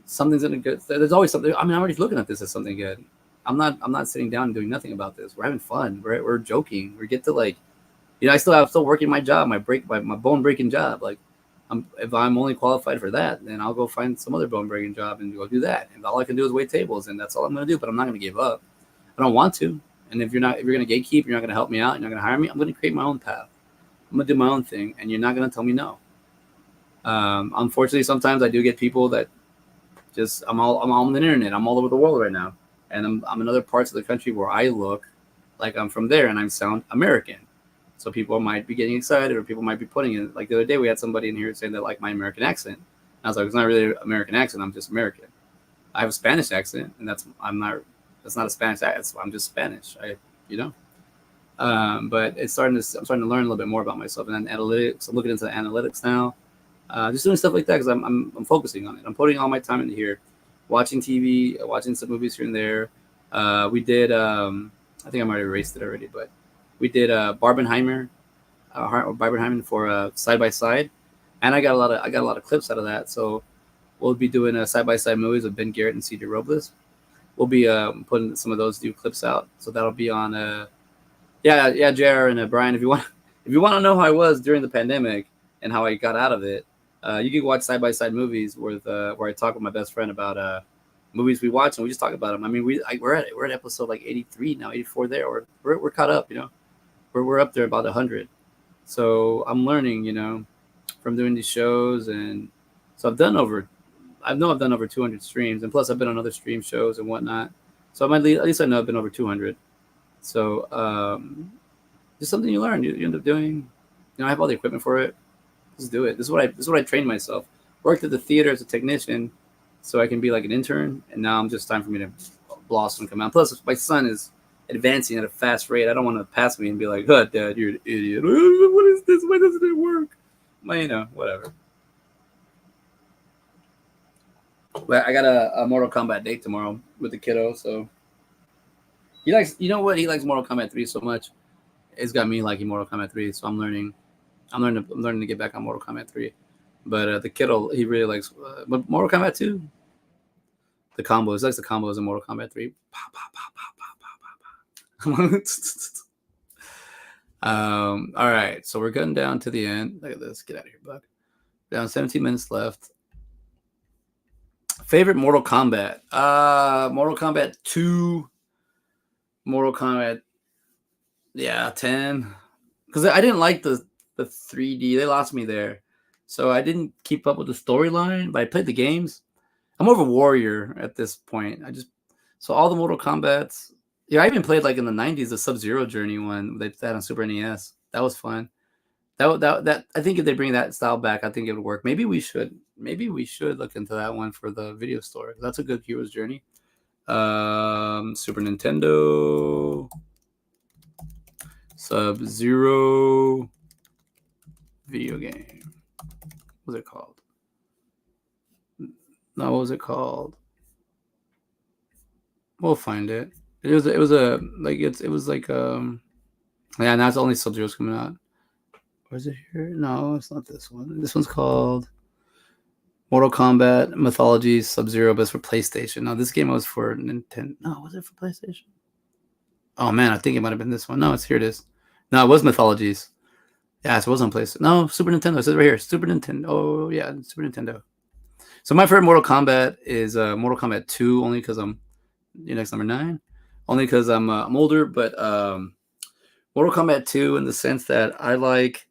something's gonna go. There's always something. I mean, I'm already looking at this as something good. I'm not sitting down and doing nothing about this. We're having fun. We're joking. We get to like, I'm still working my job, my bone breaking job. Like, if I'm only qualified for that, then I'll go find some other bone breaking job and go do that. And all I can do is wait tables, and that's all I'm gonna do. But I'm not gonna give up. I don't want to. And if you're gonna gatekeep, you're not gonna help me out. You're not gonna hire me. I'm gonna create my own path. I'm gonna do my own thing, and you're not gonna tell me no. Unfortunately, sometimes I do get people that I'm all on the internet. I'm all over the world right now, and I'm in other parts of the country where I look like I'm from there and I sound American. So people might be getting excited, or people might be putting it. Like the other day, we had somebody in here saying that like my American accent. And I was like, it's not really an American accent. I'm just American. I have a Spanish accent, and that's not a Spanish accent. I'm just Spanish. You know. But I'm starting to learn a little bit more about myself, and then analytics. I'm looking into analytics now. Just doing stuff like that because I'm focusing on it. I'm putting all my time into here, watching TV, watching some movies here and there. We did. I think I might have erased it already, but we did Barbenheimer for side by side, and I got a lot of clips out of that. So we'll be doing side by side movies with Ben Garrett and CJ Robles. We'll be putting some of those new clips out. So that'll be on. Yeah, JR and Brian. If you want to know how I was during the pandemic and how I got out of it, you can watch side by side movies where I talk with my best friend about movies we watch, and we just talk about them. I mean, we're at episode like 83 now, 84 there. We're caught up, We're up there about 100. So I'm learning, from doing these shows, and so I've done over 200 streams, and plus I've been on other stream shows and whatnot. So at least I know I've been over 200. So just something you learn. You end up doing. I have all the equipment for it. Just do it. This is what I trained myself. Worked at the theater as a technician, so I can be like an intern. And now I'm just time for me to blossom and come out. Plus, my son is advancing at a fast rate. I don't want to pass me and be like, "Oh, Dad, you're an idiot. What is this? Why doesn't it work?" Whatever. But I got a Mortal Kombat date tomorrow with the kiddo, so he likes. You know what? He likes Mortal Kombat 3 so much. It's got me liking Mortal Kombat 3, so I'm learning to get back on Mortal Kombat 3. But the kiddo, he really likes but Mortal Kombat 2. The combos, he likes the combos in Mortal Kombat 3. All right, so we're getting down to the end. Look at this. Get out of here, Buck. Down 17 minutes left. Favorite Mortal Kombat? Mortal Kombat 2. Mortal Kombat, 10. Because I didn't like the 3D. They lost me there. So I didn't keep up with the storyline, but I played the games. I'm more of a warrior at this point. So all the Mortal Kombats. Yeah, I even played like in the 90s the Sub-Zero Journey one they had on Super NES. That was fun. That I think if they bring that style back, I think it would work. Maybe we should look into that one for the video store. That's a good hero's journey. Super Nintendo. Sub-Zero video game. What was it called? No, what was it called? We'll find it. It was yeah, now it's only Sub-Zero's coming out. Or is it here? No, it's not this one. This one's called Mortal Kombat Mythologies Sub-Zero, but it's for PlayStation. No, this game was for Nintendo. No, was it for PlayStation? Oh man, I think it might have been this one. No, here it is. No, it was Mythologies. Yeah, so it was on PlayStation. No, Super Nintendo. It says right here, Super Nintendo. Oh yeah, Super Nintendo. So my favorite Mortal Kombat is Mortal Kombat 2, only because I'm next number 9, only because I'm older. But Mortal Kombat 2 in the sense that I like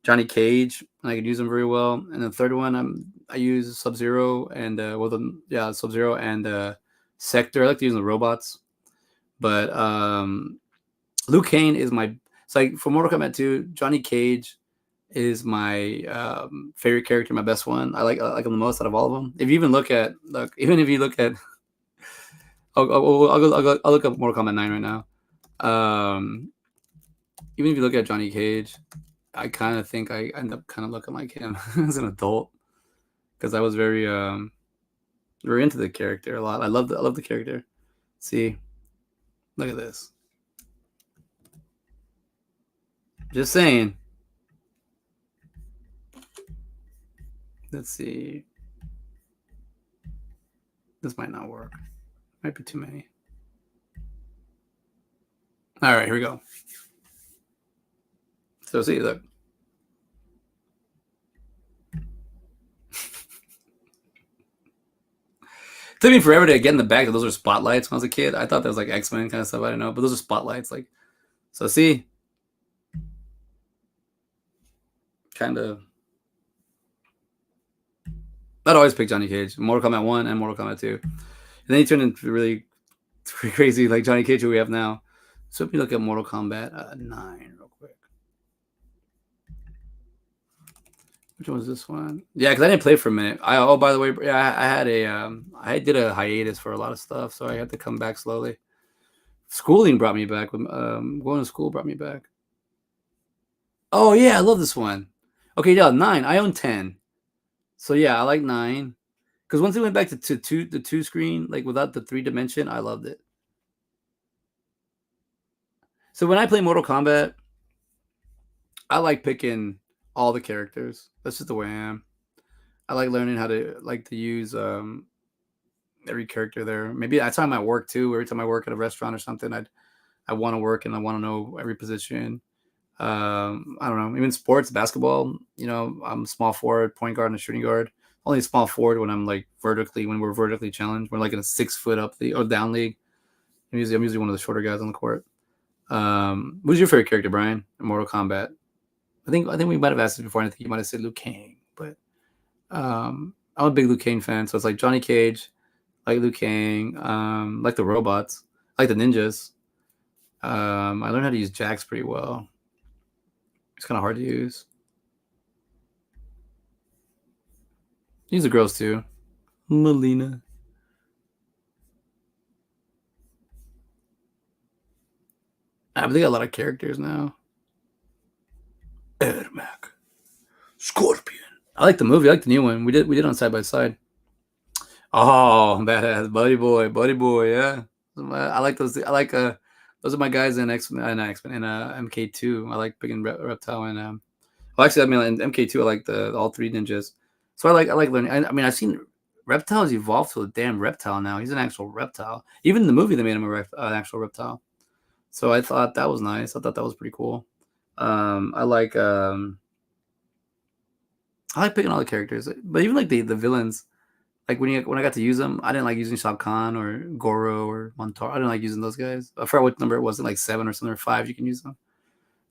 Johnny Cage and I can use him very well. And the third one I use Sub-Zero and Sub-Zero and Sector. I like to use the robots. But Liu Kang is my. It's like for Mortal Kombat 2, Johnny Cage is my favorite character, my best one. I like him the most out of all of them. If you even look at even if you look at, I'll look up Mortal Kombat 9 right now. Even if you look at Johnny Cage, I kind of think I end up kind of looking like him as an adult because I was very into the character a lot. I love the character. See, look at this. Just saying. Let's see. This might not work. Might be too many. All right, here we go. So see, look. It took me forever to get in the back that those are spotlights when I was a kid. I thought that was like X-Men kind of stuff. I don't know, but those are spotlights. Like, so see, kind of. I'd always pick Johnny Cage, Mortal Kombat 1 and Mortal Kombat 2. And then he turned into really crazy like Johnny Cage who we have now. So if you look at Mortal Kombat 9 real quick. Which one was this one? Yeah, because I didn't play for a minute. By the way, yeah, I had I did a hiatus for a lot of stuff, so I had to come back slowly. Schooling brought me back. Going to school brought me back. Oh yeah, I love this one. Okay, yeah, 9. I own 10. So yeah, I like 9. Because once it went back to the 2 screen, like without the 3 dimension, I loved it. So when I play Mortal Kombat, I like picking all the characters. That's just the way I am. I like learning how to use every character there. Maybe that's how I'm at work too. Every time I work at a restaurant or something, I want to work and I want to know every position. I don't know. Even sports, basketball. I'm small forward, point guard, and a shooting guard. Only small forward when I'm like when we're vertically challenged. We're like in a 6 foot up or down league. I'm usually one of the shorter guys on the court. Who's your favorite character, Brian, in Mortal Kombat? I think we might have asked this before. And I think you might have said Liu Kang, but I'm a big Liu Kang fan. So it's like Johnny Cage, like Liu Kang, like the robots, like the ninjas. I learned how to use Jax pretty well. It's kind of hard to use. Use the girls too. Melina. They got a lot of characters now. Ermac. Scorpion. I like the movie. I like the new one. We did on Side by Side. Oh, badass, buddy boy. Yeah, I like those. I like those are my guys in X-Men and MK2. I like picking Reptile and well, actually, I mean in MK2 I like the all 3 ninjas. So I like learning. I mean I've seen Reptile's evolved to a damn reptile now. He's an actual reptile. Even in the movie they made him an actual reptile. So I thought that was nice. I thought that was pretty cool. I like picking all the characters, but even like the villains. Like when I got to use them, I didn't like using Shao Kahn or Goro or Montar. I didn't like using those guys. I forgot what number it was, like 7 or something, or 5. You can use them.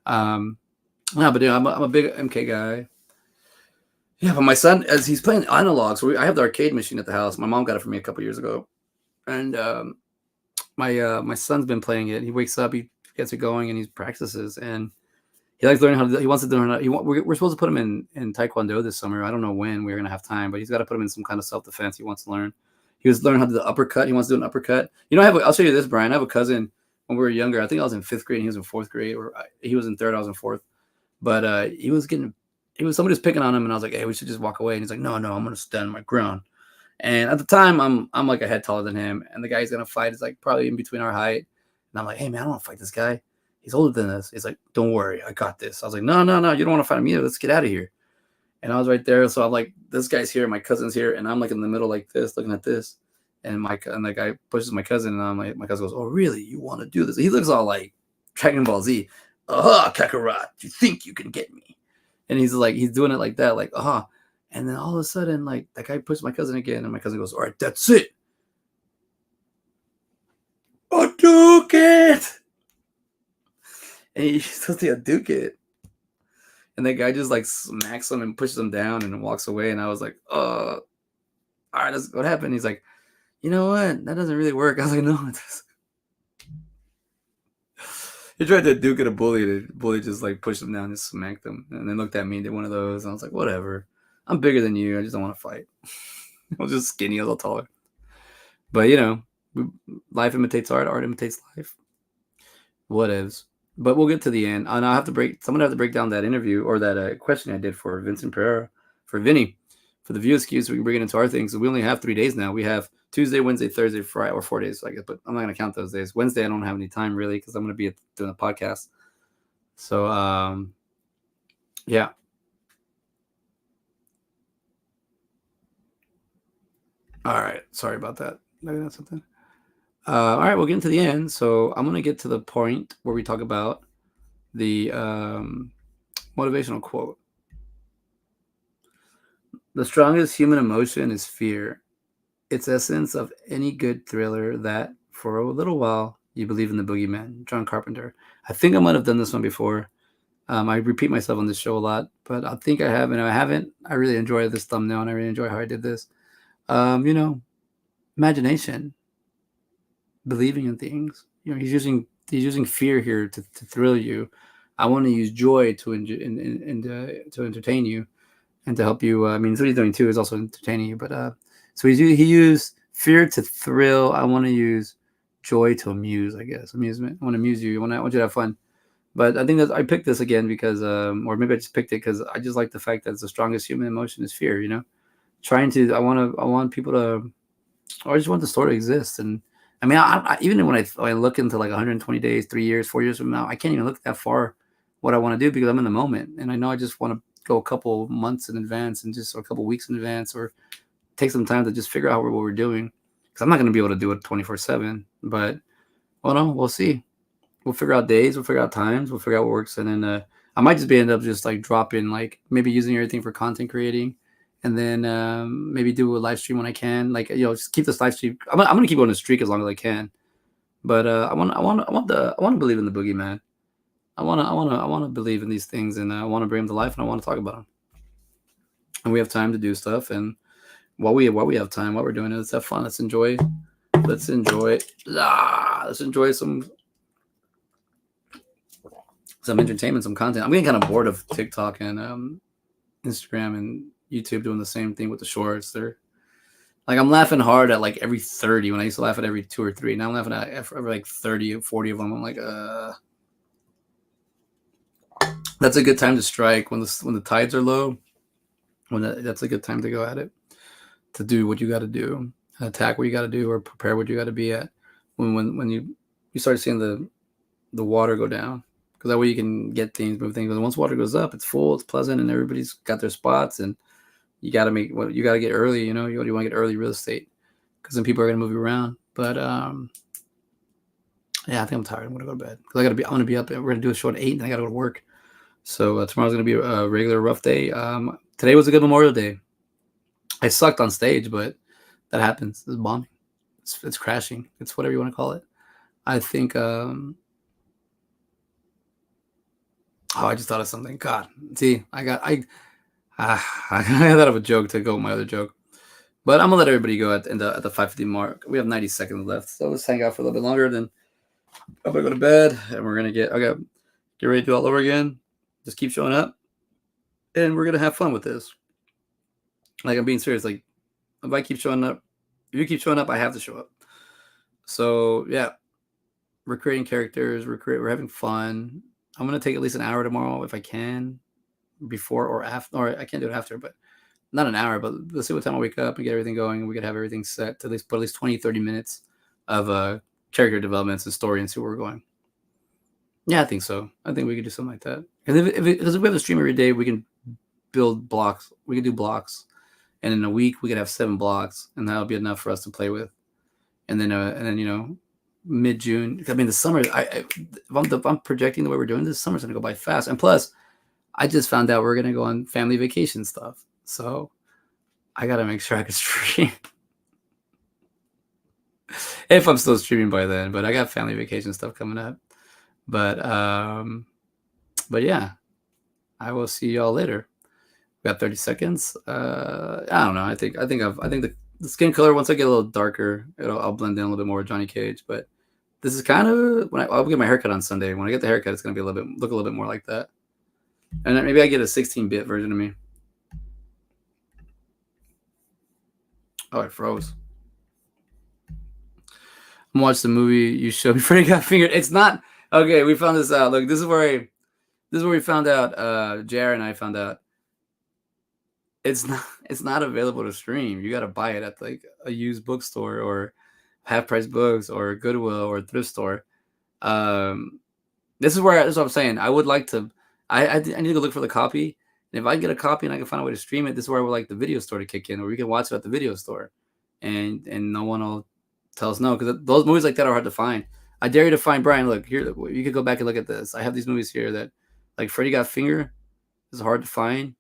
No, but dude, I'm a big MK guy. Yeah, but my son, as he's playing analog, so I have the arcade machine at the house. My mom got it for me a couple years ago, and my son's been playing it. He wakes up, he gets it going, and he practices, and he likes learning how to. He wants to learn. We're supposed to put him in Taekwondo this summer. I don't know when we're gonna have time, but he's got to put him in some kind of self defense. He wants to learn. He was learning how to do the uppercut. He wants to do an uppercut. I'll show you this, Brian. I have a cousin when we were younger. I think I was in 5th grade and he was in 4th grade, or he was in 3rd. I was in 4th. But somebody was picking on him, and I was like, hey, we should just walk away. And he's like, no, I'm gonna stand my ground. And at the time, I'm like a head taller than him, and the guy he's gonna fight is like probably in between our height. And I'm like, hey man, I don't want to fight this guy. He's older than us. He's like, don't worry, I got this. I was like, no, you don't want to fight me either. Let's get out of here. And I was right there. So I'm like, this guy's here, my cousin's here, and I'm like in the middle like this, looking at this. And the guy pushes my cousin, and I'm like, my cousin goes, oh, really? You want to do this? He looks all like Dragon Ball Z. Kakarot, you think you can get me? And he's doing it like that, like, And then all of a sudden, like, that guy pushes my cousin again, and my cousin goes, all right, that's it. I took it. And he's supposed to duke it. And the guy just like smacks him and pushes him down and walks away. And I was like, all right, what happened? He's like, you know what? That doesn't really work. I was like, no, it doesn't. He tried to duke at a bully. The bully just like pushed him down and smacked him, and then looked at me and did one of those. And I was like, whatever. I'm bigger than you. I just don't want to fight. I was just skinny, a little taller. But life imitates art. Art imitates life. Whatevs. But we'll get to the end. And I'll have to break. Someone have to break down that interview or that question I did for Vincent Pereira, for Vinny, for the view excuse. So we can bring it into our things. So we only have 3 days now. We have Tuesday, Wednesday, Thursday, Friday, or 4 days, I guess. But I'm not gonna count those days. Wednesday, I don't have any time really because I'm gonna be doing a podcast. So yeah. All right. Sorry about that. Maybe that's something. All right, we'll get into the end. So I'm gonna get to the point where we talk about the motivational quote. The strongest human emotion is fear. Its essence of any good thriller that, for a little while, you believe in the boogeyman. John Carpenter. I think I might have done this one before. I repeat myself on this show a lot, but I think I have, and I haven't. I really enjoy this thumbnail, and I really enjoy how I did this. Imagination, believing in things. He's using fear here to thrill you. I want to use joy to to entertain you and to help you. I mean, what he's doing too is also entertaining you. But so he used fear to thrill. I want to use joy to amuse. I guess amusement. I want to amuse you. I want you to have fun. But I think that I picked this again because, or maybe I just picked it because I just like the fact that the strongest human emotion is fear. I want people to, or I just want the story to exist. And I mean, even when I look into like 120 days, 3 years, 4 years from now, I can't even look that far what I want to do because I'm in the moment, and I know I just want to go a couple months in advance and or a couple weeks in advance, or take some time to just figure out what we're doing. Because I'm not going to be able to do it 24/7, but no, we'll see. We'll figure out days, we'll figure out times, we'll figure out what works, and then I might just end up just like dropping, like maybe using everything for content creating, and then maybe do a live stream when I can. Like just keep this live stream. I'm gonna keep on the streak as long as I can. But I want to believe in the boogeyman. I want to believe in these things, and I want to bring them to life, and I want to talk about them. And we have time to do stuff, and while we have time, what we're doing is have fun. Let's enjoy some entertainment, some content. I'm getting kind of bored of TikTok and Instagram and YouTube doing the same thing with the shorts. They're like, I'm laughing hard at like every 30 when I used to laugh at every 2 or 3. Now I'm laughing at every like 30 or 40 of them. I'm like, that's a good time to strike when the tides are low. That's a good time to go at it, to do what you got to do, attack what you got to do, or prepare what you got to be at when you start seeing the water go down, because that way you can get things, move things. But once water goes up, it's full, it's pleasant, and everybody's got their spots, and you got to get early. You want to get early real estate, because then people are going to move you around. But yeah, I think I'm tired. I'm going to go to bed because I'm going to be up. We're going to do a show at 8, and I got to go to work. So tomorrow's going to be a regular rough day. Today was a good Memorial Day. I sucked on stage, but that happens. It's bombing. It's crashing. It's whatever you want to call it. I think. I just thought of something. God, see, I thought of a joke to go with my other joke, but I'm gonna let everybody go at the 5:50 mark. We have 90 seconds left, so let's hang out for a little bit longer. Then I'm gonna go to bed, and we're gonna get ready to do it all over again. Just keep showing up, and we're gonna have fun with this. Like, I'm being serious. Like, if you keep showing up, I have to show up. So yeah, we're creating characters. We're having fun. I'm gonna take at least an hour tomorrow if I can, before or after. Or I can't do it after, but not an hour. But let's see what time I wake up and get everything going, and we could have everything set to at least 20, 30 minutes of character developments and story, and see where we're going. Yeah, I think so. I think we could do something like that. And if we have a stream every day, we can build blocks. We can do blocks, and in a week we could have 7 blocks, and that'll be enough for us to play with. And then mid-June. I mean, the summer. If I'm projecting the way we're doing this, summer's gonna go by fast. And plus, I just found out we're gonna go on family vacation stuff, so I gotta make sure I can stream. If I'm still streaming by then, but I got family vacation stuff coming up. But yeah, I will see y'all later. We got 30 seconds. I don't know. I think the skin color, once I get a little darker, I'll blend in a little bit more with Johnny Cage. But This is kind of when I'll get my haircut on Sunday. When I get the haircut, it's gonna be look a little bit more like that. And then maybe I get a 16-bit version of me. Oh, I froze. I'm watching the movie you showed me. Freddy got fingered. It's not okay. We found this out. Look, this is where we found out. Jared and I found out it's not available to stream. You got to buy it at like a used bookstore or half price books or Goodwill or thrift store. This is what I'm saying. I would like to. I need to go look for the copy. And if I get a copy and I can find a way to stream it, this is where I would like the video store to kick in, where we can watch it at the video store, and no one will tell us no, because those movies like that are hard to find. I dare you to find, Brian. Look here. You could go back and look at this. I have these movies here that, like Freddy Got Finger, is hard to find.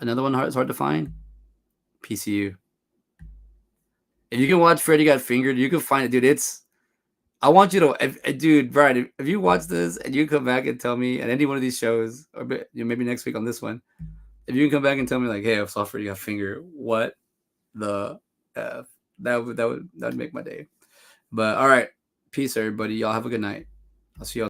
Another one is hard to find. PCU. If you can watch Freddy Got Fingered, you can find it, dude. I want you to, dude, Brian. If you watch this and you come back and tell me at any one of these shows, or maybe next week on this one, if you can come back and tell me like, hey, I saw Freddy Got Fingered, what the F? That would make my day. But all right, peace, everybody. Y'all have a good night. I'll see y'all.